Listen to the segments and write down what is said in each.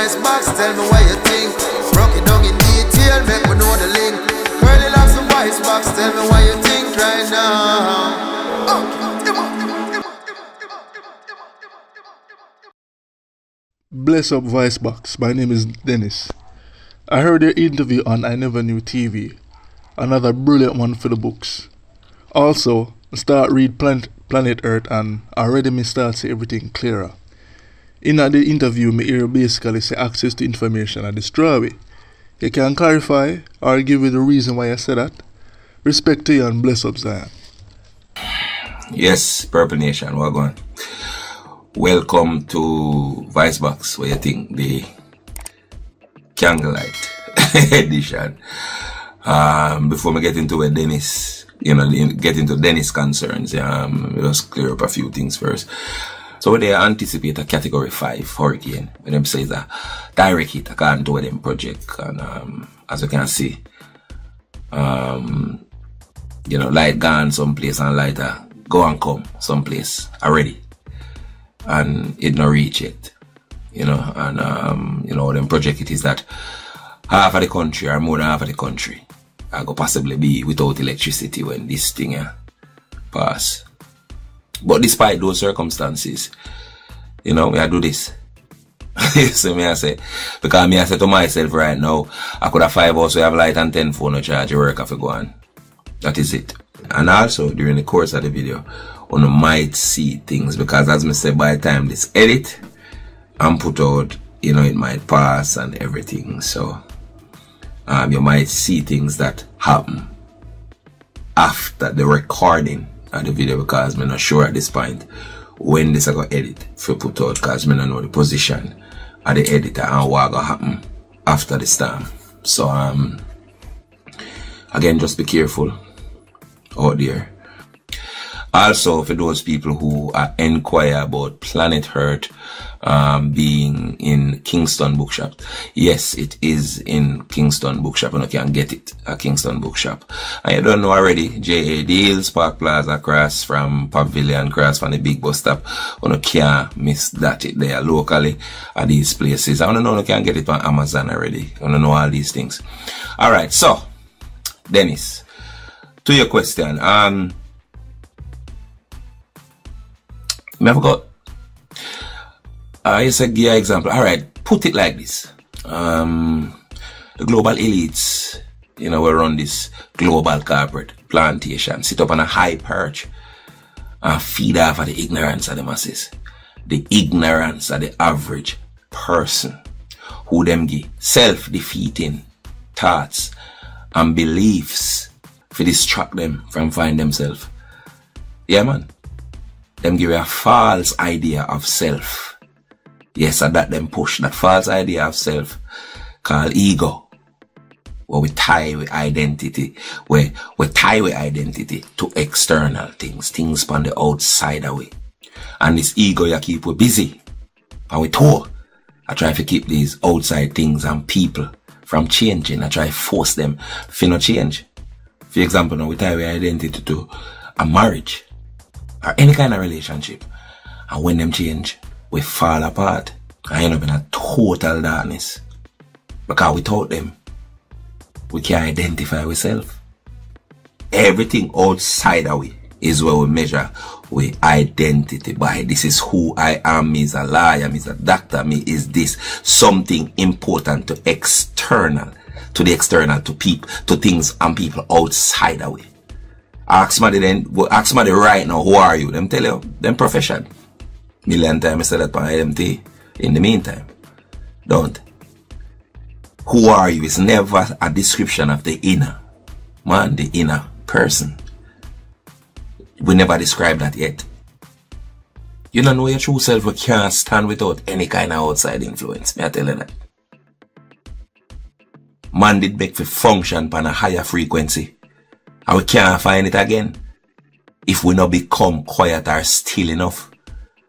voice box, tell me what you think. Broke it down in detail, make me know the link. CurlyLoxx the voice box, tell me what you think right now. Bless up voice box, my name is Dennis. I heard your interview on I Never Knew TV. Another brilliant one for the books. Also, start read Planet Earth and already me start see everything clearer. In the interview, me hear basically say access to information and destroy it. You can clarify or give me the reason why I said that. Respect to you and bless up Zion. Yes, Purple Nation, we're going. Welcome to Voice Box, where you think the candlelight edition. Before we get into a Dennis, get into Dennis concerns, let's clear up a few things first. So they anticipate a Category 5 hurricane. When them say that direct hit according to them project, and as you can see, light gone someplace and lighter go and come someplace already, and it not reach it, and them project it is that half of the country or more than half of the country are go possibly be without electricity when this thing pass. But despite those circumstances, we do this. So me I say, because me I say to myself right now, I could have 5 hours we have light and 10 phone no charge work if I go on. That is it. And also during the course of the video, you might see things, because as I said, by the time this edit and put out, it might pass and everything. So you might see things that happen after the recording of the video, because I'm not sure at this point when this I go edit for put out, because I don't know the position of the editor and what going to happen after the storm. So again, just be careful out there. Also, for those people who inquire about Planet Earth being in Kingston Bookshop, yes, it is in Kingston Bookshop, and you can get it at Kingston Bookshop. And you don't know already, J.A. Deals, Park Plaza, across from Pavilion, across from the big bus stop. You can't miss that it there locally at these places. I don't know you can get it on Amazon already. I don't know all these things. Alright, so Dennis, to your question, I forgot. You said, give an example. Alright, put it like this. The global elites, will run this global corporate plantation, sit up on a high perch and feed off of the ignorance of the masses. The ignorance of the average person, who them give self-defeating thoughts and beliefs to distract them from finding themselves. Yeah, man. Them give you a false idea of self. Yes, and that them push that false idea of self called ego. Where we tie with identity. Where we tie with identity to external things. Things on the outside away. And this ego you keep we busy. And we talk. I try to keep these outside things and people from changing. I try to force them to not change. For example, now we tie with identity to a marriage. Or any kind of relationship. And when them change, we fall apart. I end up in a total darkness. Because without them, we can't identify ourselves. Everything outside of we is where we measure we identity by. This is who I am. Me is a liar, me is a doctor, me is this. Something important to external. To the external, to people, to things and people outside of we. Ask somebody right now, who are you? Them tell you, them profession. Million times I said that on IMT. In the meantime, don't. Who are you? It's never a description of the inner man, the inner person. We never describe that yet. You don't know your true self. You can't stand without any kind of outside influence. May I tell you that? Man did make for function on a higher frequency. And we can't find it again if we not become quiet or still enough.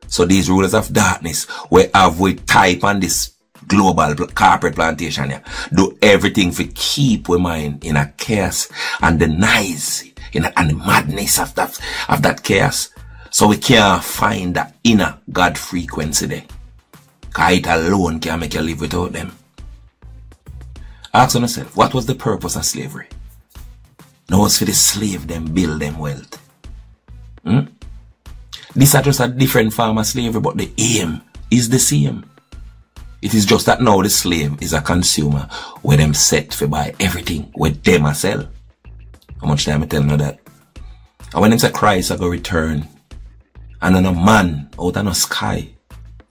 So these rulers of darkness, we type on this global corporate plantation here, do everything to keep we mind in a chaos and the noise and the madness of that chaos. So we can't find that inner God frequency there. Cause it alone can make you live without them. Ask yourself, what was the purpose of slavery? No, it's for the slave them build them wealth. This is just a different form of slavery, but the aim is the same. It is just that now the slave is a consumer where them set for buy everything with them a sell. How much time I tell you that? And when them say Christ I go return, and then a man out of the sky,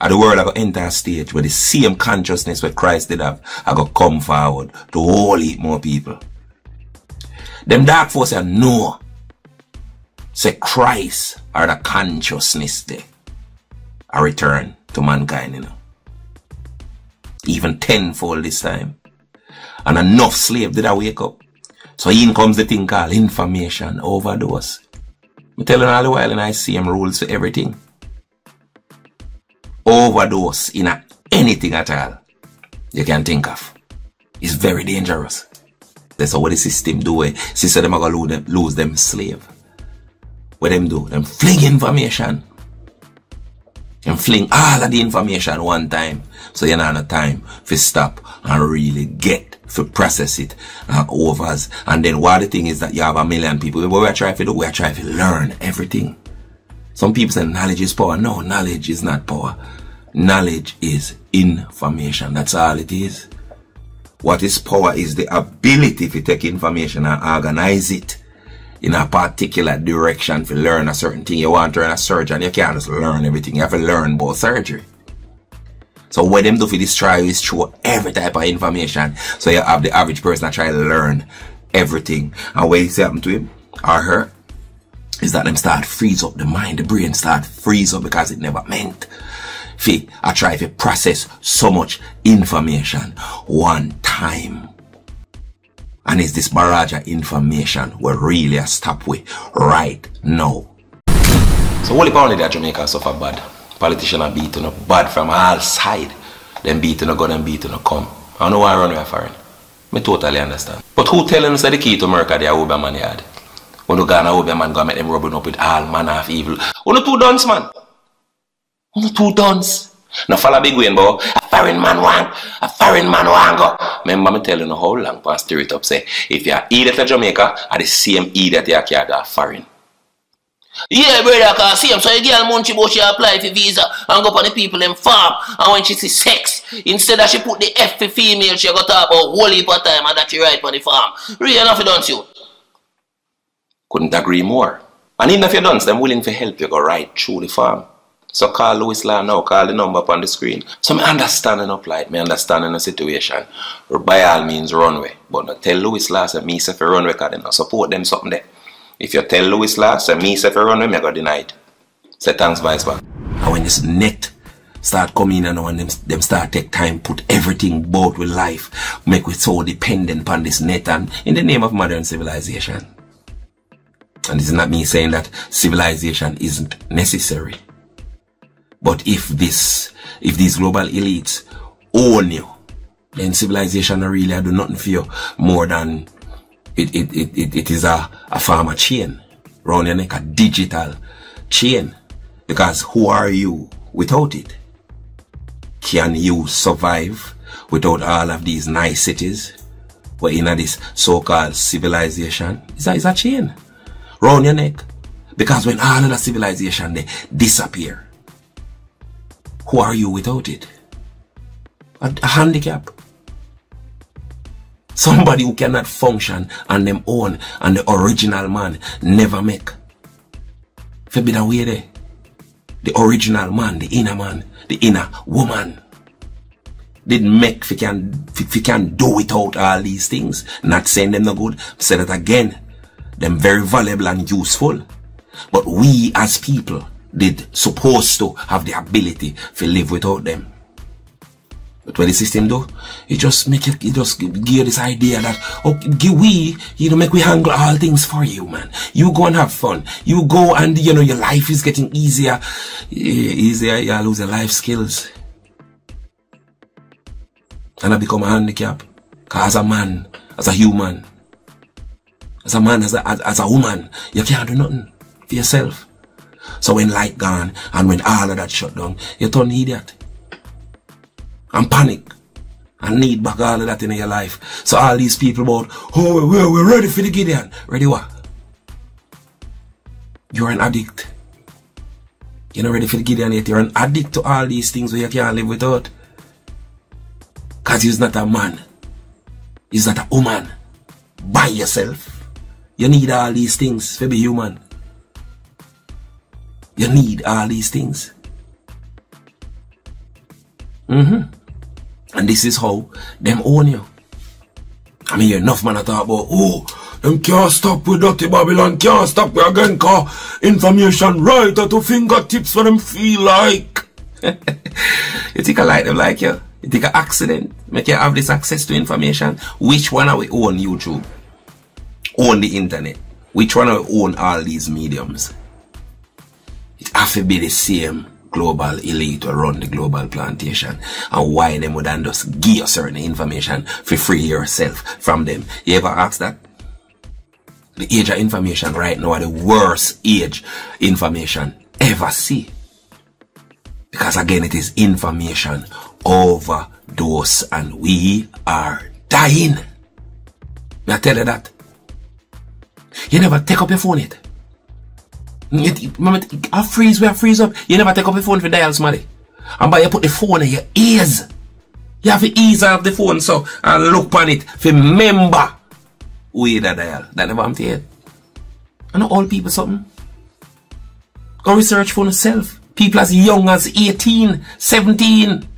and the world I go enter a stage where the same consciousness where Christ did have, I go come forward to whole heap more people. Them dark forces say no. Say Christ are the consciousness there. A return to mankind, you know. Even tenfold this time. And enough slave did I wake up. So in comes the thing called information overdose. I tell you all the while and I see him rules for everything. Overdose in anything at all you can think of. It's very dangerous. That's what the system do. Sister them are going to lose them slave. What them do? Them fling information. Them fling all of the information one time. So you don't have no time to stop and really get to process it overs. And then what the thing is that you have a million people. What we are trying to do, we are trying to learn everything. Some people say knowledge is power. No, knowledge is not power. Knowledge is information. That's all it is. What is power is the ability to take information and organize it in a particular direction to learn a certain thing. You want to learn a surgeon, you can't just learn everything. You have to learn about surgery. So what them do for this trial is throw every type of information. So you have the average person that try to learn everything. And what is happening to him or her is that them start freeze up the mind, the brain start freeze up because it never meant. I try to process so much information one time. And it's this barrage of information we really stop with right now. So what if only that Jamaica suffer bad? Politicians are beating up bad from all sides. Them beating up go, them beating up come. I know why I run away foreign. I totally understand. But who telling us that the key to America they are Obeah man yard? When you go on a Obeah man go make them rubbing up with all manner of evil. Only two dons, man. Only two dons. Now follow big win, boy. A foreign man want go. Remember me telling you how long past stir it up say if you are idiot to Jamaica are the same idiot you can go foreign. Yeah, brother, cause see him so a girl munchie but she apply for visa and go on the people in farm and when she see sex, instead of she put the F for female, she go talk about whole heap of time and that she right on the farm. Really enough you don't you? Couldn't agree more. And even if you don't, them willing to help you go right through the farm. So call Louis Law now, call the number up on the screen. So me understanding up like, me understanding the situation. Or by all means runway. But not tell Louis Law say me say for runway because they not support them something there. If you tell Louis Law say me say for runway, me go deny it. Say thanks vice back. And when this net start coming and when them start take time, put everything both with life, make we so dependent on this net and in the name of modern civilization. And this is not me saying that civilization isn't necessary. But if these global elites own you, then civilization really do nothing for you more than it is a farmer chain round your neck, a digital chain. Because who are you without it? Can you survive without all of these niceties? But in this so-called civilization, it's a chain round your neck. Because when all of the civilization they disappear, who are you without it? A handicap. Somebody who cannot function on them own and the original man never make. If be that way there. The original man, the inner woman didn't make if you can do without all these things. Not saying them no good. Say that again. Them very valuable and useful. But we as people did supposed to have the ability to live without them. But what the system do, it just make it just give you this idea that okay, make we handle all things for you, man. You go and have fun. You go and your life is getting easier. Easier, you lose your life skills. And I become a handicap. Cause as a man, as a human, as a man, as a woman, you can't do nothing for yourself. So when light gone and when all of that shut down, you turn idiot. and panic and need back all of that in your life. So all these people about, oh, we're ready for the Gideon. Ready what? You're an addict. You're not ready for the Gideon yet. You're an addict to all these things where you can't live without. Because you're not a man. You're not a woman. By yourself. You need all these things to be human. You need all these things. And this is how them own you. I mean, enough man talk about, oh, them can't stop with dirty Babylon, can't stop with again, cause information right at your fingertips for them feel like. You think I like them like you? You think an accident make you have this access to information? Which one are we own YouTube? Own the internet? Which one are we own all these mediums? It have to be the same global elite to run the global plantation. And why them would just give you certain information for free yourself from them? You ever ask that? The age of information right now are the worst age information ever see. Because again, it is information overdose and we are dying. May I tell you that? You never take up your phone yet. I freeze where I freeze up. You never take up your phone for dial somebody. And by you put the phone in your ears. You have to ease off the phone so and look on it for remember who you that dial. That never happened to you. I know all people something. Go research for yourself. People as young as 18, 17.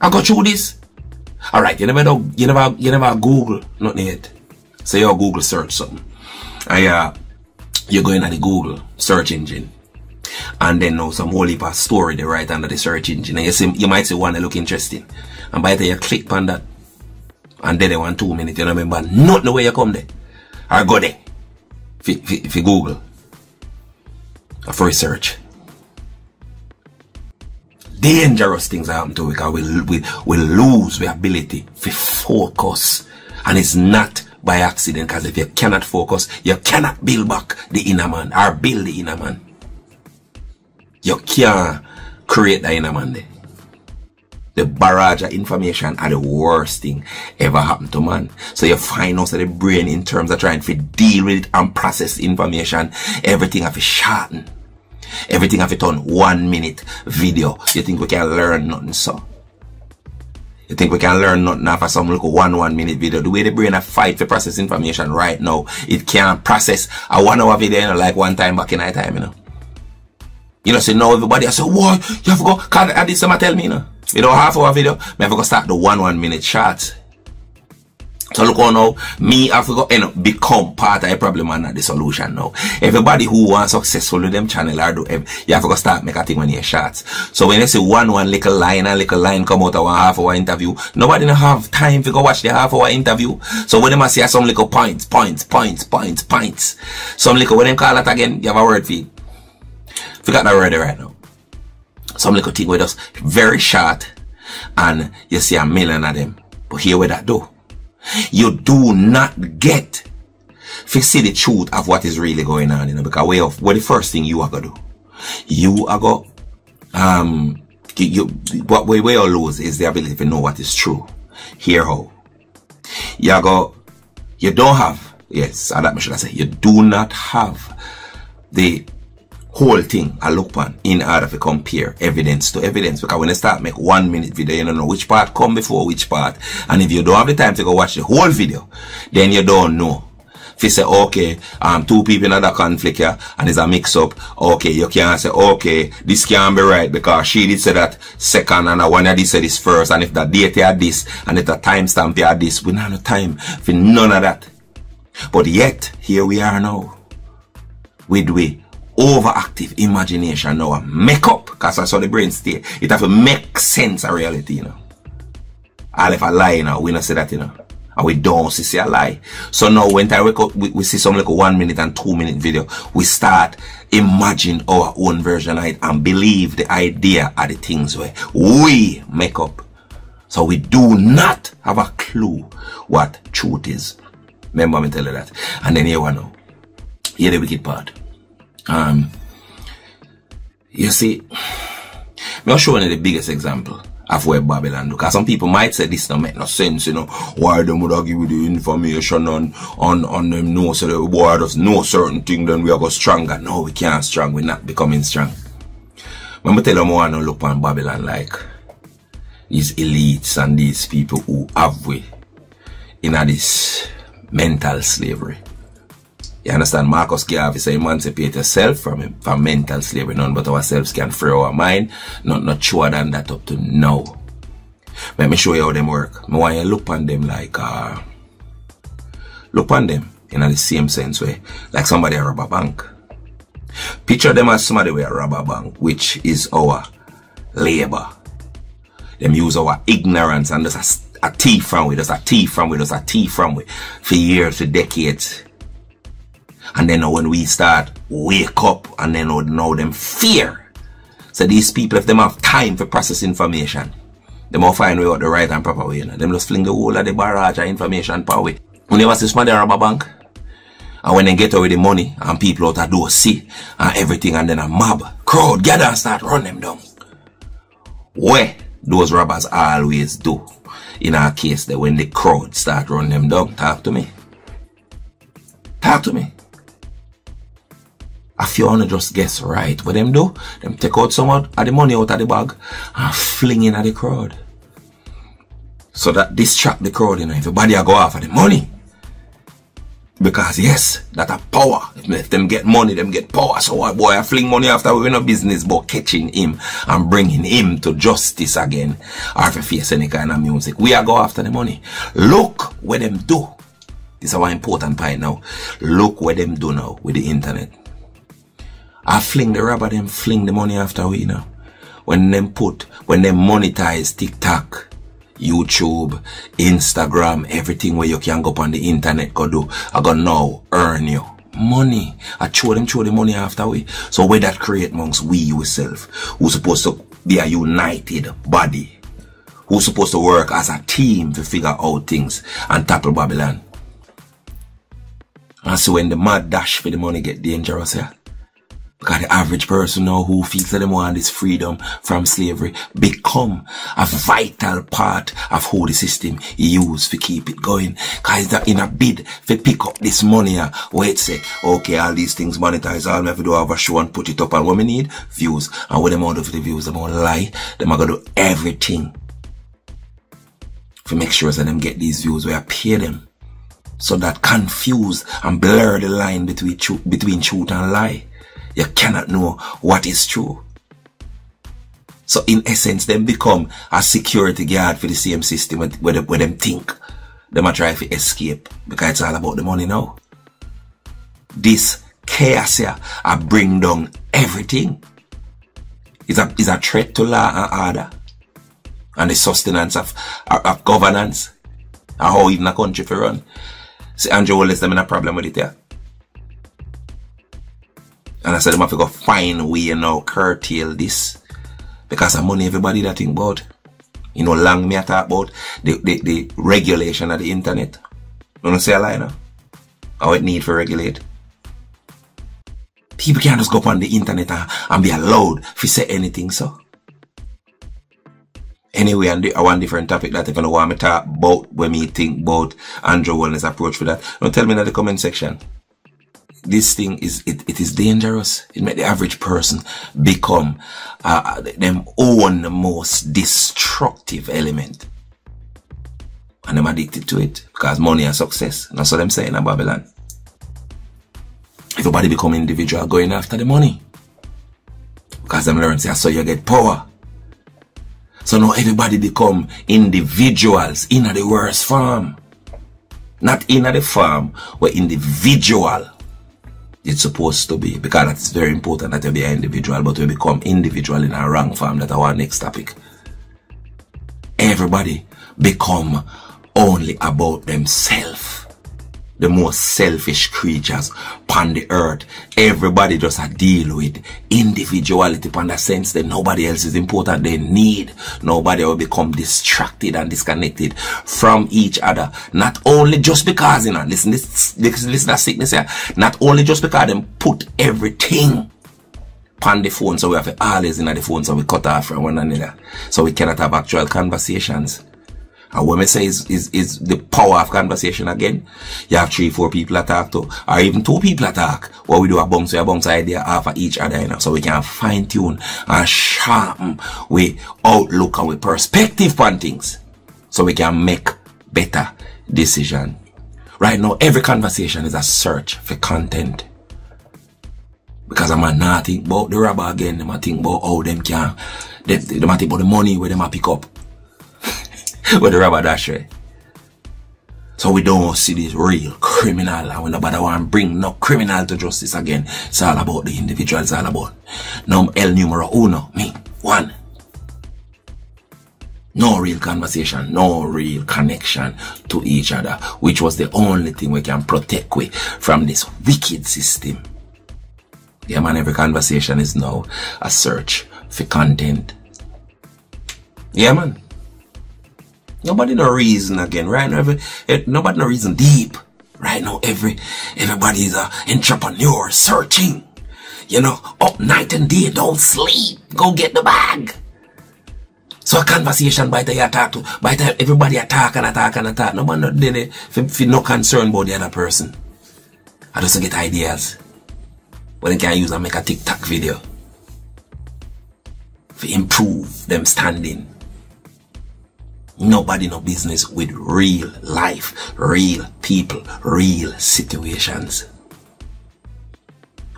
I go through this. Alright, you never Google nothing yet. So you Google search something. And you go into the Google search engine. And then now some whole heap of story they right under the search engine. And you might see one that look interesting. And by the time you click on that, and then they want 2 minutes, you don't remember not the way you come there. Or go there. If you Google. For research. Dangerous things happen to us because we lose the ability to focus. And it's not by accident, because if you cannot focus, you cannot build back the inner man or build the inner man. You can't create the inner man there. The barrage of information are the worst thing ever happened to man. So you find out that the brain, in terms of trying to deal with it and process information, everything have to shorten. Everything have to turn 1 minute video. You think we can learn nothing so? You think we can learn nothing after some little 1 minute video? The way the brain have fight to process information right now, it can't process a 1 hour video, you know, like one time back in that time, you know. You know, so now everybody I say, why? You have to go, cause this someone tell me, you know. You know, half hour video, I have to go start the 1 minute shots. So look on now, me have to go end up become part of the problem and not the solution now. Everybody who wants successful with them channel or do you have to go start make a thing when you shots. So when you see one little line come out of 1 half hour interview, nobody don't have time to go watch the half hour interview. So when them see some little points. Some little when them call it again, you have a word for it. Forgot that word right now. Some little thing with us very short and you see a million of them. But here where that do. You do not get to see the truth of what is really going on, you know, because what the first thing you are gonna do, you are gonna what way you lose is the ability to know what is true. Here how you don't have, yes, that should I say, you do not have the whole thing I look on in order to compare evidence to evidence, because when you start make 1 minute video, you don't know which part come before which part, and if you don't have the time to go watch the whole video, then you don't know. If you say, okay, 2 people in other conflict here, and there's a mix up, okay, you can't say, okay, this can't be right because she did say that second and one of this said this first, and if the date had this, and if the timestamp had this, we don't have no time for none of that. But yet, here we are now, with overactive imagination now, make up, because that's how the brain stay. It have to make sense of reality, you know. All if a lie, you know, we don't say that, you know. And we don't see a lie. So now when I wake up, we see some like 1 minute and 2 minute video, we start imagine our own version of it and believe the idea of the things where we make up. So we do not have a clue what truth is. Remember me tell you that. And then here we know. Here the wicked part. You see, I'll show you the biggest example of where Babylon do. Because some people might say this don't make no sense, you know. Why them would give you the information on them know so the boy does know certain thing, then we are go stronger. No, we can't strong, we're not becoming strong. When I tell them I want to look on Babylon like these elites and these people who have we in this mental slavery. You understand? Marcus Garvey say emancipate yourself from mental slavery. None but ourselves can free our mind. Not sure than that up to now. Let me show you how them work. I want you to look on them like look on them in the same sense way. Like somebody a rob a bank. Picture them as somebody with a rob a bank, which is our labor. Them use our ignorance and just a thief from we, just a thief from we, just a thief from we for years, for decades. And then when we start wake up and then now them fear. So these people, if them have time to process information, they will find way out the right and proper way. You know? Them just fling the whole of the barrage of information per way. When you ever see somebody rob a bank, and when they get away the money and people out the door see and everything, and then a mob, crowd gather and start run them down. Where those robbers always do in our case that when the crowd start run them down. Talk to me. Talk to me. If you want to just guess right what them do, them take out some of the money out of the bag and fling in at the crowd. So that distract the crowd, you know. Everybody go after the money. Because yes, that a power. If them get money, them get power. So why boy I fling money after we no business but catching him and bringing him to justice again. Or if you face any kind of music. We are go after the money. Look what them do. This is our important point now. Look what them do now with the internet. I fling the robber, them fling the money after we now. When them monetize TikTok, YouTube, Instagram, everything where you can go up on the internet go do, I gonna now earn you money. I throw the money after we. So where that create amongst we ourselves, who's supposed to be a united body, who's supposed to work as a team to figure out things and tackle Babylon. And so when the mad dash for the money get dangerous here. Because the average person now who feels that they want this freedom from slavery become a vital part of how the system use to keep it going. Because it's in a bid to pick up this money where it say, okay, all these things monetize, all we have to do have a show and put it up, and what we need, views. And what them out of the views, them won't lie, them are going to do everything to make sure that them get these views where I pay them. So that confuse and blur the line between truth and lie. You cannot know what is true. So in essence, them become a security guard for the same system where them think. Them are trying to escape because it's all about the money now. This chaos here bring down everything. It's a threat to law and order. And the sustenance of governance. And how even a country for run. See, Andrew Wallace, them in a problem with it here. And I said, them have to go find a way now curtail this. Because of money everybody that think about. You know, long me I talk about the regulation of the internet. You know say a lie now? How it need for regulate. People can't just go up on the internet and be allowed to say anything, so. Anyway, I want a different topic that if you want me to talk about when me think about Andrew Wellness approach for that, don't tell me in the comment section. This thing is, it is dangerous. It make the average person become them own the most destructive element. And them addicted to it. Because money and success. That's what them saying in Babylon. Everybody become individual going after the money. Because them learn, say, so you get power. So now everybody become individuals in the worst form. Not in the form where individual it's supposed to be, because that's very important that you be an individual, but we become individual in a wrong form. That's our next topic. Everybody become only about themselves. The most selfish creatures upon the earth. Everybody just a deal with individuality upon the sense that nobody else is important. They need. Nobody will become distracted and disconnected from each other. Not only just because, you know, listen that sickness here. Not only just because them put everything on the phone, so we have to always in the phone, so we cut off from one another. So we cannot have actual conversations. And when we say is the power of conversation again, you have 3-4 people to talk to, or even 2 people to talk. What we do a bounce idea off of each other, you know, so we can fine tune and sharpen we outlook and we perspective on things, so we can make better decision. Right now, every conversation is a search for content. Because I'm not think about the robber again, I'm think about how them can, they think about the money where them pick up. Where the robber dash right. So we don't see this real criminal, and when nobody want to bring no criminal to justice again. It's all about the individual, it's all about el numero uno, me, one. No real conversation, no real connection to each other, which was the only thing we can protect we from this wicked system. Yeah man, every conversation is now a search for content. Yeah man. Nobody no reason again, right now. Nobody no reason deep. Right now, everybody is a entrepreneur searching. You know, up night and day, don't sleep. Go get the bag. So a conversation by the attack to, by the everybody attack and attack and attack. Nobody no there for no concern about the other person. I just get ideas. But they can use and make a TikTok video to improve them standing. Nobody no business with real life, real people, real situations.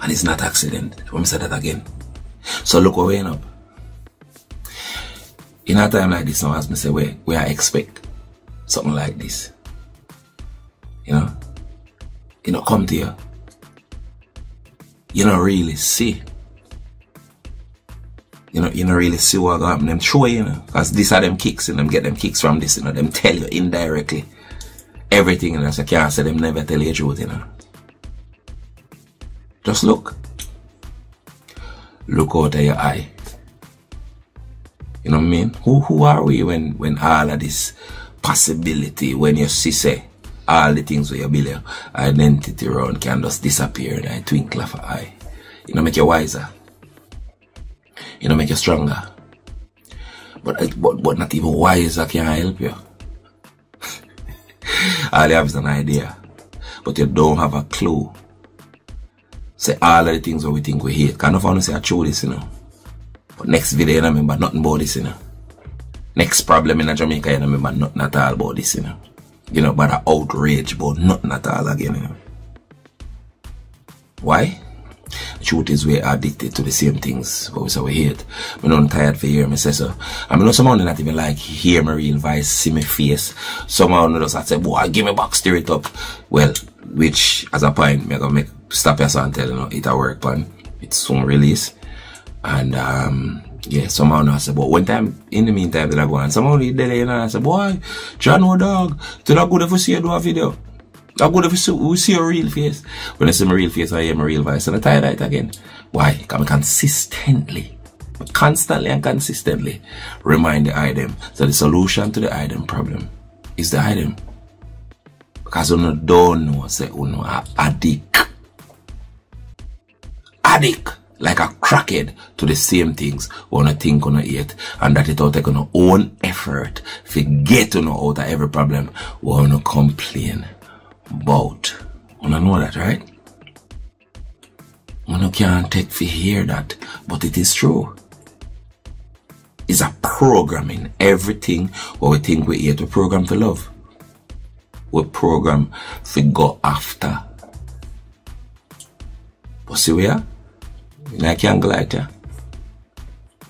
And it's not accident. Let me say that again. So look where we're in up. In a time like this now, as me say, we are expect something like this. You know, come to you. You don't really see. You don't really see what going happen. Them show you, because these are them kicks, and them get them kicks from this, them tell you indirectly everything, and so I can't say them never tell you the truth, Just look. Look out of your eye. You know what I mean? Who are we when all of this possibility, when you see say all the things where you build your identity around can just disappear in a twinkle of an eye? Make you wiser. Make you stronger. But not even wiser can help you. All you have is an idea, but you don't have a clue. Say all of the things that we think we hate. Can't find say I true this, But next video, you remember nothing about this, Next problem in Jamaica, you remember nothing at all about this, But the outrage about nothing at all again, Why? The truth is we are addicted to the same things, but we say we hate. I'm not tired for hearing me say so. I mean, someone not even like hear my real voice, see my face. Someone just say, boy, give me back, stir it up. Well, which as a point, I'm gonna stop your son tell it a work pan. It's soon release. And yeah, somehow now I say, but one time in the meantime that I go on, someone did delay and I say, boy, John no dog, it's not good if we see you do a video. How good if we see your real face? When I see my real face, I hear my real voice, and I tell that again. Why? Because I constantly and consistently remind the item. So the solution to the item problem is the item. Because you don't know, say, you know, addict. Addict. Like a crackhead to the same things we want to think on eat, and that it will take on our own effort to get to know out of every problem we want to complain about. You know that, right? You can't take to hear that, but it is true. It's a programming. Everything what we think we eat, we program for love. We program to go after. But see where? I can't glide here.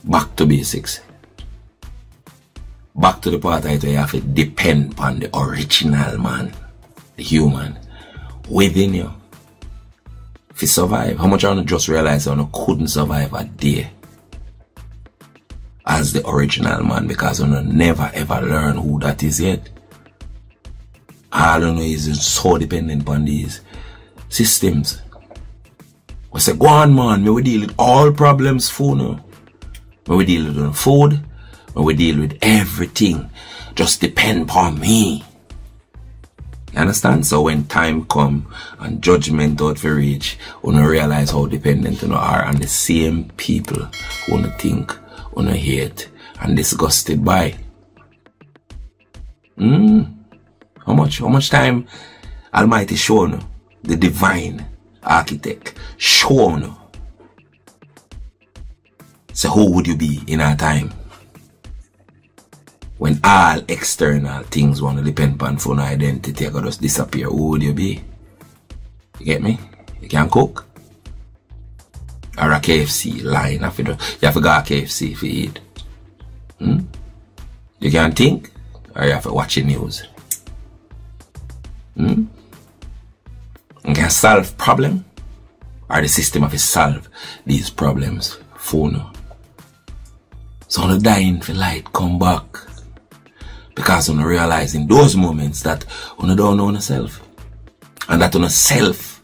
Back to basics. Back to the part where you have to depend upon the original man, the human, within you. To survive. How much I want to just realize I couldn't survive a day as the original man, because I never ever learn who that is yet. All I know is so dependent upon these systems. We say, go on man, we deal with all problems for now. We deal with food, we deal with everything. Just depend upon me. You understand? So when time come and judgment out for reach, you don't realize how dependent you are on the same people who you think, who you hate, and disgusted by. How much time Almighty show you, the divine architect, show you. So who would you be in our time? When all external things want to depend on phone identity, I just disappear, who would you be? You get me? You can cook? Or a KFC line, you have to go to KFC for eat. You can think? Or you have to watch the news? You can solve problem? Or the system have to solve these problems for you? So on the dying for light come back. Because you realize in those moments that you don't know yourself. And that yourself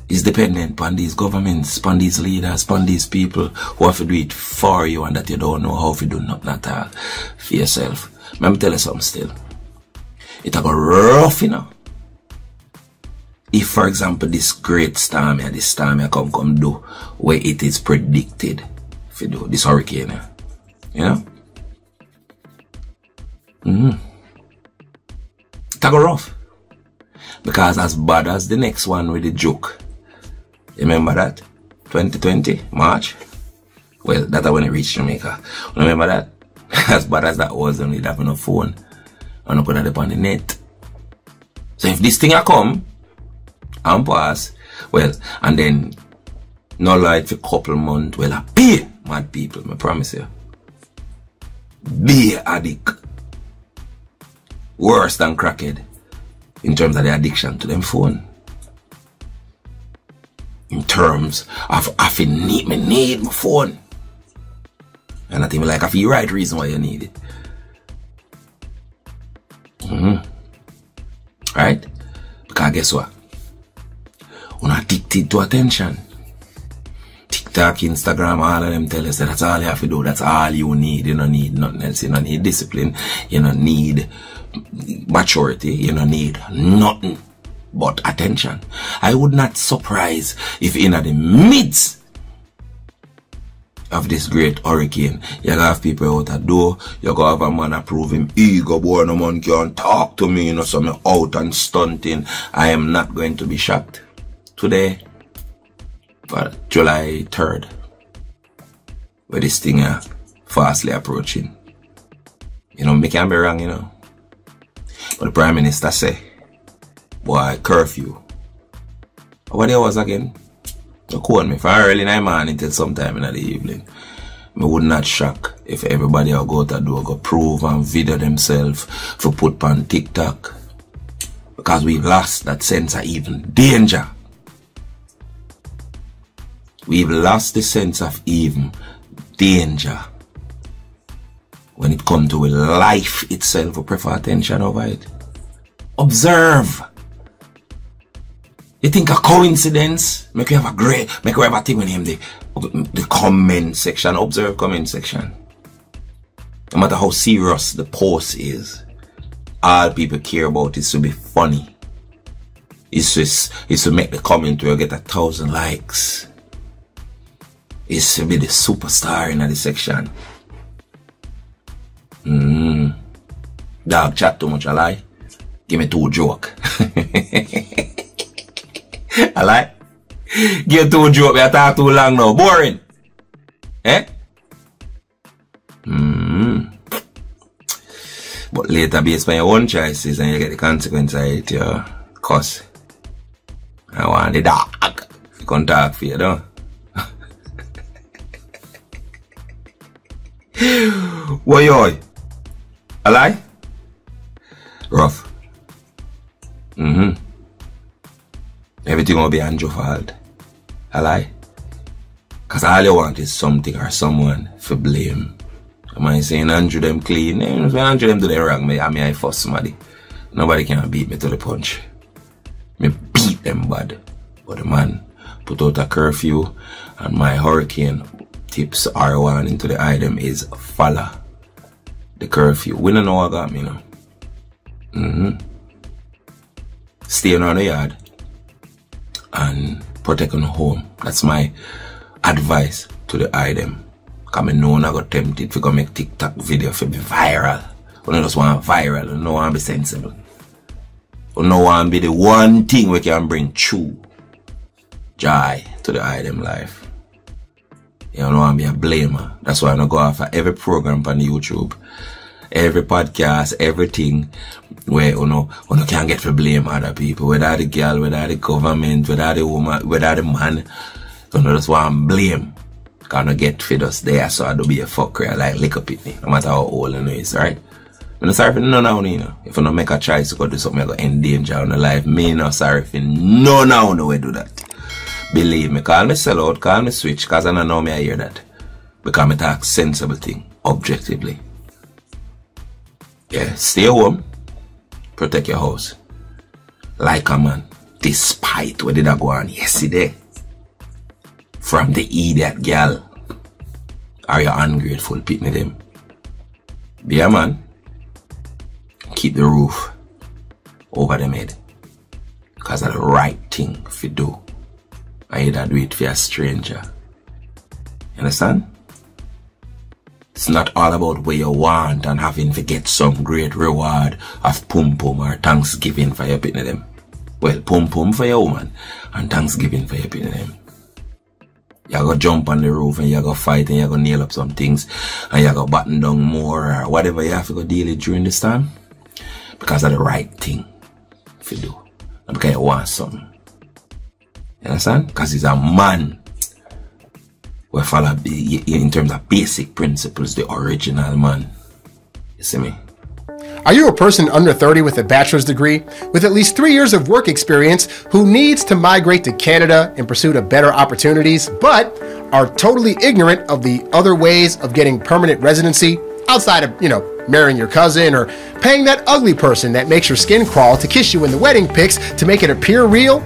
is dependent upon these governments, upon these leaders, upon these people who have to do it for you, and that you don't know how to do nothing at all for yourself. Let me tell you something still. It'll go rough, you know. If, for example, this great storm here, this storm here come do where it is predicted to do, this hurricane, you know? It'll go rough. Because as bad as the next one with the joke. Remember that? 2020, March? Well, that's when it reached Jamaica. Remember that? As bad as that was, only having a phone. And I put it up on the net. So if this thing a come and pass, well, and then no light for a couple months, well, I pay mad people, I promise you. Be addict. Worse than crackhead in terms of the addiction to them phone. In terms of I need my phone. And not even like I feel right reason why you need it. Right? Because guess what? You're not addicted to attention. TikTok, Instagram, all of them tell us that that's all you have to do. That's all you need. You don't need nothing else. You don't need discipline. You don't need maturity. You don't need nothing but attention. I would not surprise if in the midst of this great hurricane, you're gonna have people out the door, you're gonna have a man approve him ego, boy, no man can talk to me, you know, so I'm out and stunting. I am not going to be shocked today, but July 3rd, where this thing fastly approaching. You know, me can't be wrong, you know. But the Prime Minister say, boy, curfew. What day was again? You call me from early in the morning till sometime in the evening. Me would not shock if everybody will go to do go prove and video themselves for put on TikTok. Because we've lost that sense of even danger. We've lost the sense of even danger. When it comes to life itself, we prefer attention over it. Observe. You think a coincidence? Make you have a great, make you have a thing with him, the comment section, observe comment section. No matter how serious the post is, all people care about is to be funny. It's to make the comment where you get 1,000 likes. It's to be the superstar in the section. Dog chat too much, I lie. Give me 2 joke. I lie. Give 2 joke, I talk too long now. Boring. Eh? But later, based on your own choices, and you get the consequence of it, you cuss. I want the dog. You can't talk for you, though. What you? A lie? Rough. Everything will be Andrew's fault. A lie? Because all you want is something or someone for blame. Am I saying Andrew them clean? If Andrew them do the wrong, I fuss somebody. Nobody can beat me to the punch. Me beat them bad. But the man put out a curfew, and my hurricane tips are warning to the item is follow the curfew. We don't know what got me now. stay on the yard and protect on home. That's my advice to the item. Because I know I got tempted to go make TikTok video for be viral. I just want viral, I don't want to be sensible. I don't want to be the one thing we can bring true joy to the item life. You don't want to be a blamer. That's why I don't go after every program on YouTube, every podcast, everything where you can't get to blame other people, whether the girl, whether the government, whether the woman, whether the man. You just want to blame. Because I get for us there, so I do be a fucker like lick up it, no matter how old you is, right? I'm not sorry for none now, you know. If you don't make a choice to go do something, I go endanger on the life. Me not sorry for none now no way do that. Believe me, call me sell out, call me switch, because I don't know me I hear that. Because I talk sensible thing, objectively. Yeah, stay home, protect your house. Like a man, despite what did I go on yesterday. From the idiot girl, are you ungrateful picking them? Be a man, keep the roof over them head. Because that's the right thing to do. I either do it for a stranger. You understand? It's not all about what you want and having to get some great reward of pum pum or Thanksgiving for your picking them. Well, pum pum for your woman and Thanksgiving for your picking them. You go jump on the roof and you go fight and you go nail up some things and you go button down more or whatever you have to go deal with during this time. Because of the right thing to do. And because you want something. You understand? Because he's a man who follow in terms of basic principles, the original man. You see me? Are you a person under 30 with a bachelor's degree, with at least 3 years of work experience, who needs to migrate to Canada in pursuit of better opportunities, but are totally ignorant of the other ways of getting permanent residency outside of, marrying your cousin or paying that ugly person that makes your skin crawl to kiss you in the wedding pics to make it appear real?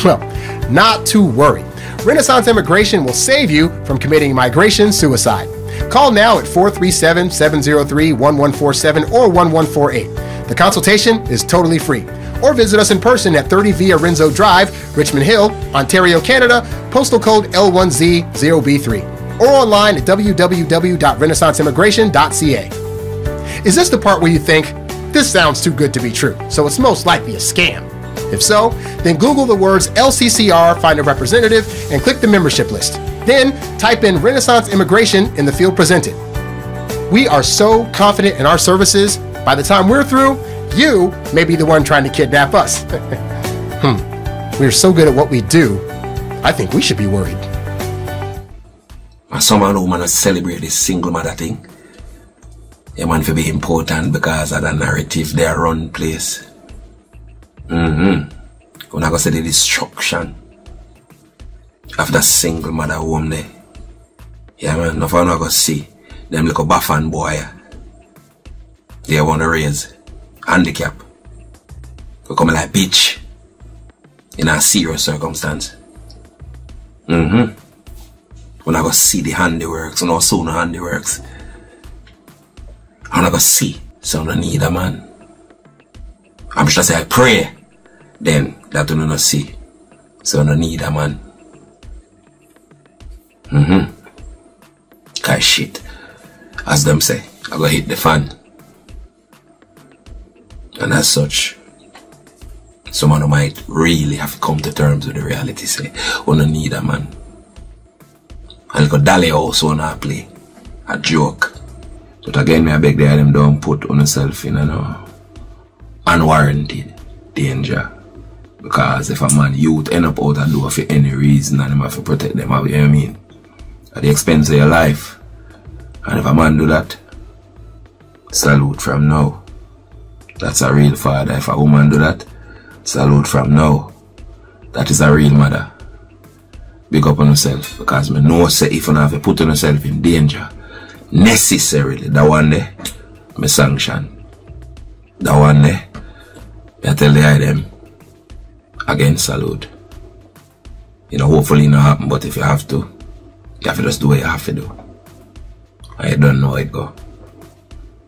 Well, not to worry. Renaissance Immigration will save you from committing migration suicide. Call now at 437-703-1147 or 1148. The consultation is totally free. Or visit us in person at 30 Via Renzo Drive, Richmond Hill, Ontario, Canada, postal code L1Z0B3. Or online at www.renaissanceimmigration.ca. Is this the part where you think, this sounds too good to be true, so it's most likely a scam? If so, then Google the words LCCR, find a representative, and click the membership list. Then type in Renaissance Immigration in the field presented. We are so confident in our services, by the time we're through, you may be the one trying to kidnap us. We're so good at what we do, I think we should be worried. And someone who want to celebrate this single mother thing, you want to be important because of the narrative they run place. When I go see the destruction of the single mother home there. Yeah man, no fun I go see them little Baffan boy. They want to raise handicap. They come like bitch in a serious circumstance. When I go see the handiworks, and also the handiworks. And I go see, so I need a man. I'm just say I pray, then that I don't see, so I need a man. Cause shit, as them say, I go hit the fan. And as such, someone who might really have to come to terms with the reality, say, I need a man. And go dally also on a play, a joke. But again, I beg them don't put on yourself in unwarranted danger. Because if a man youth end up out and do for any reason and them have to protect them, you know what I mean? At the expense of your life. And if a man do that, salute from now. That's a real father. If a woman do that, salute from now. That is a real mother. Big up on yourself. Because I know say if you have to put on yourself in danger, necessarily, that one there, me sanction. That one there, I tell the item, again salute. Hopefully it not happen, but if you have to just do what you have to do. And you don't know how it go.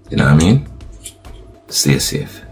You know what I mean? Stay safe.